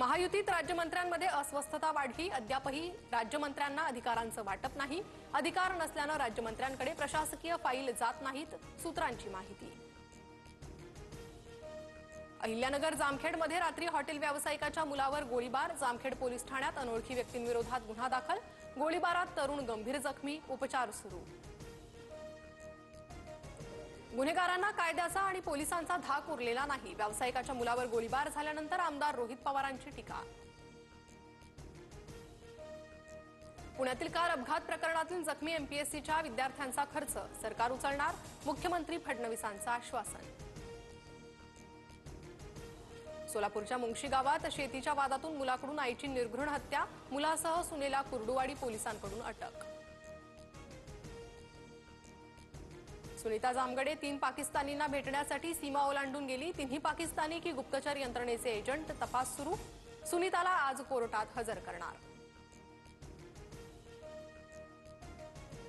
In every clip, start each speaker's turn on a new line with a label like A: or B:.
A: महायुतीत राज्यमंत्र्यांमध्ये अस्वस्थता वाढली। अद्यापही राज्यमंत्र्यांना अधिकारांचं वाटप नाही। अधिकार नसल्यानं राज्यमंत्र्यांकडे प्रशासकीय फाईल जात नाहीत, सूत्रांची माहिती। अहिल्यानगर जामखेडमध्ये रात्री हॉटेल व्यावसायिकाच्या मुलावर गोळीबार। जामखेड पोलीस ठाण्यात अनोळखी व्यक्तींविरोधात गुन्हा दाखल। गोळीबारात तरुण गंभीर जखमी, उपचार सुरू। गुन्हेगारांना कायद्याचा आणि पोलिसांचा धाक उरलेला नाही। व्यावसायिकाच्या मुलावर गोळीबार झाल्यानंतर आमदार रोहित पवारांची टीका। पुण्यातील कार अपघात प्रकरणातील जखमी एमपीएससीच्या विद्यार्थ्यांचा खर्च सरकार उचलणार, मुख्यमंत्री फडणवीसांचं आश्वासन। सोलापूरच्या मुंगशी गावात शेतीच्या वादातून मुलाकडून आईची निर्घृण हत्या। मुलासह सुनेला कुर्डुवाडी पोलिसांकडून अटक। सुनीता जामगडे 3 पाकिस्तानींना भेटण्यासाठी सीमा ओलांडून गेली। तिन्ही पाकिस्तानी की गुप्तचर यंत्रणेचे एजंट, तपास सुरू। सुनीताला आज कोर्टात हजर करणार।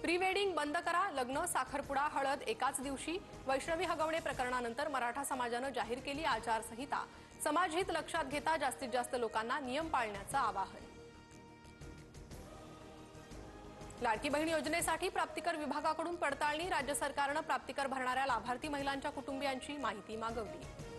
A: प्री वेडिंग बंद करा, लग्न, साखरपुडा, हळद एकाच दिवशी। वैष्णवी हगवणे प्रकरणानंतर मराठा समाजानं जाहीर केली आचारसंहिता। समाजहित लक्षात घेता जास्तीत जास्त लोकांना नियम पाळण्याचं आवाहन। लाडकी बहीण योजनेसाठी प्राप्तिकर विभागाकडून पडताळणी। राज्य सरकारनं प्राप्तिकर भरणाऱ्या लाभार्थी महिलांच्या कुटुंबियांची माहिती मागवली।